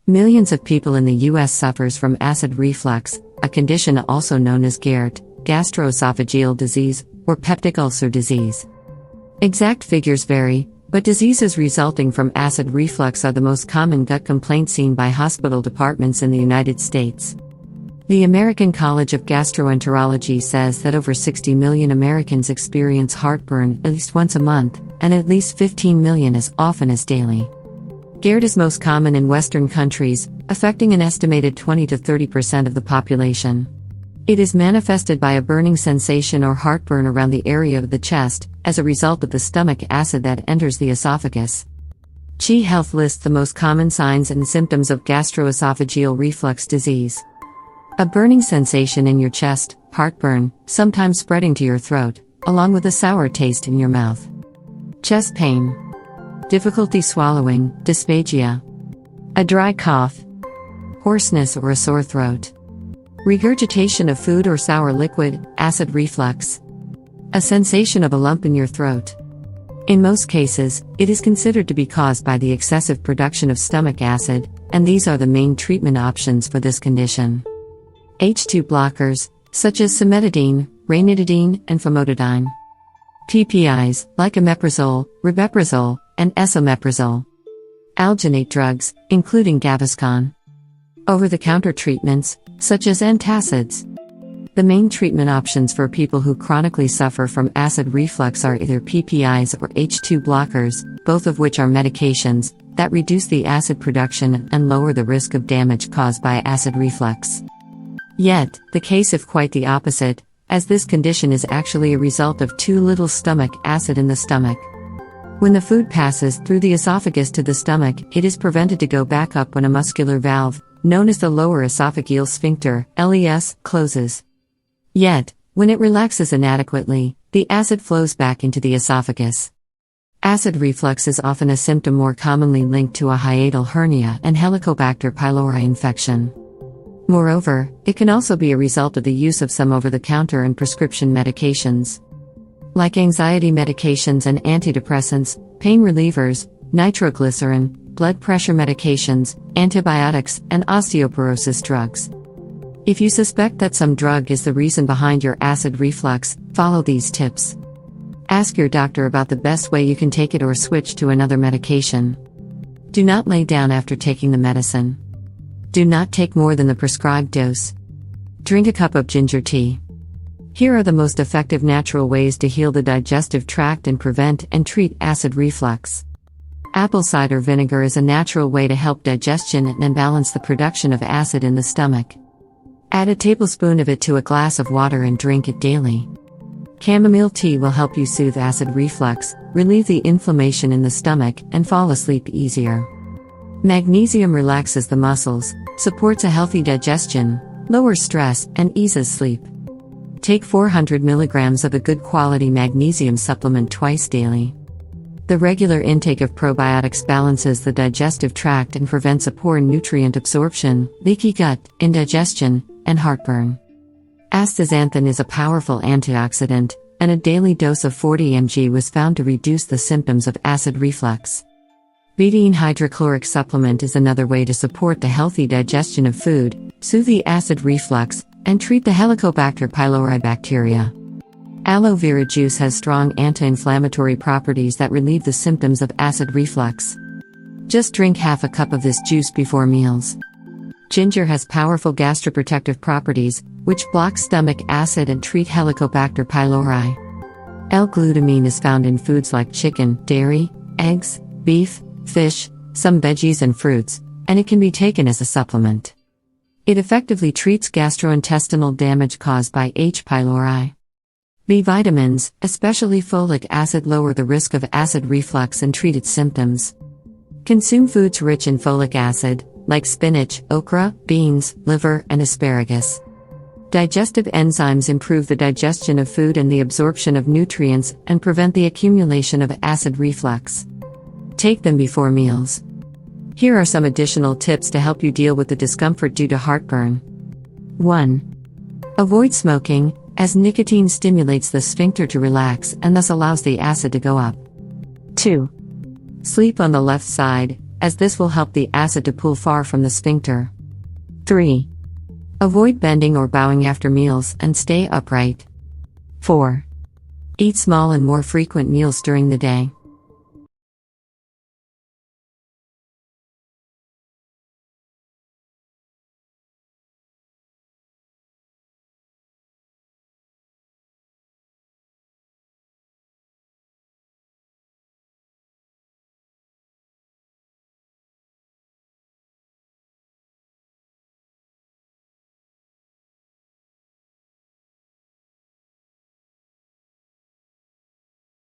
Millions of people in the U.S. suffers from acid reflux, a condition also known as GERD, gastroesophageal disease, or peptic ulcer disease. Exact figures vary, but diseases resulting from acid reflux are the most common gut complaint seen by hospital departments in the United States. The American College of Gastroenterology says that over 60 million Americans experience heartburn at least once a month, and at least 15 million as often as daily. GERD is most common in Western countries, affecting an estimated 20 to 30% of the population. It is manifested by a burning sensation or heartburn around the area of the chest, as a result of the stomach acid that enters the esophagus. Chi Health lists the most common signs and symptoms of gastroesophageal reflux disease. A burning sensation in your chest, heartburn, sometimes spreading to your throat, along with a sour taste in your mouth. Chest pain. Difficulty swallowing, dysphagia. A dry cough. Hoarseness or a sore throat. Regurgitation of food or sour liquid, acid reflux. A sensation of a lump in your throat. In most cases, it is considered to be caused by the excessive production of stomach acid, and these are the main treatment options for this condition. H2 blockers, such as cimetidine, ranitidine, and famotidine. PPIs, like omeprazole, rabeprazole, and esomeprazole. Alginate drugs, including Gaviscon. Over-the-counter treatments, such as antacids. The main treatment options for people who chronically suffer from acid reflux are either PPIs or H2 blockers, both of which are medications that reduce the acid production and lower the risk of damage caused by acid reflux. Yet, the case is quite the opposite, as this condition is actually a result of too little stomach acid in the stomach. When the food passes through the esophagus to the stomach, it is prevented to go back up when a muscular valve, known as the lower esophageal sphincter, LES, closes. Yet, when it relaxes inadequately, the acid flows back into the esophagus. Acid reflux is often a symptom more commonly linked to a hiatal hernia and Helicobacter pylori infection. Moreover, it can also be a result of the use of some over-the-counter and prescription medications. Like anxiety medications and antidepressants, pain relievers, nitroglycerin, blood pressure medications, antibiotics, and osteoporosis drugs. If you suspect that some drug is the reason behind your acid reflux, follow these tips. Ask your doctor about the best way you can take it or switch to another medication. Do not lay down after taking the medicine. Do not take more than the prescribed dose. Drink a cup of ginger tea. Here are the most effective natural ways to heal the digestive tract and prevent and treat acid reflux. Apple cider vinegar is a natural way to help digestion and balance the production of acid in the stomach. Add a tablespoon of it to a glass of water and drink it daily. Chamomile tea will help you soothe acid reflux, relieve the inflammation in the stomach, and fall asleep easier. Magnesium relaxes the muscles, supports a healthy digestion, lowers stress, and eases sleep. Take 400 milligrams of a good quality magnesium supplement twice daily. The regular intake of probiotics balances the digestive tract and prevents a poor nutrient absorption, leaky gut, indigestion, and heartburn. Astaxanthin is a powerful antioxidant, and a daily dose of 40 mg was found to reduce the symptoms of acid reflux. Betaine hydrochloric supplement is another way to support the healthy digestion of food, soothe the acid reflux, and treat the Helicobacter pylori bacteria. Aloe vera juice has strong anti-inflammatory properties that relieve the symptoms of acid reflux. Just drink half a cup of this juice before meals. Ginger has powerful gastroprotective properties, which block stomach acid and treat Helicobacter pylori. L-glutamine is found in foods like chicken, dairy, eggs, beef, fish, some veggies and fruits, and it can be taken as a supplement. It effectively treats gastrointestinal damage caused by H. pylori. B vitamins, especially folic acid, lower the risk of acid reflux and treat its symptoms. Consume foods rich in folic acid, like spinach, okra, beans, liver, and asparagus. Digestive enzymes improve the digestion of food and the absorption of nutrients and prevent the accumulation of acid reflux. Take them before meals. Here are some additional tips to help you deal with the discomfort due to heartburn. 1. Avoid smoking, as nicotine stimulates the sphincter to relax and thus allows the acid to go up. 2. Sleep on the left side, as this will help the acid to pool far from the sphincter. 3. Avoid bending or bowing after meals and stay upright. 4. Eat small and more frequent meals during the day.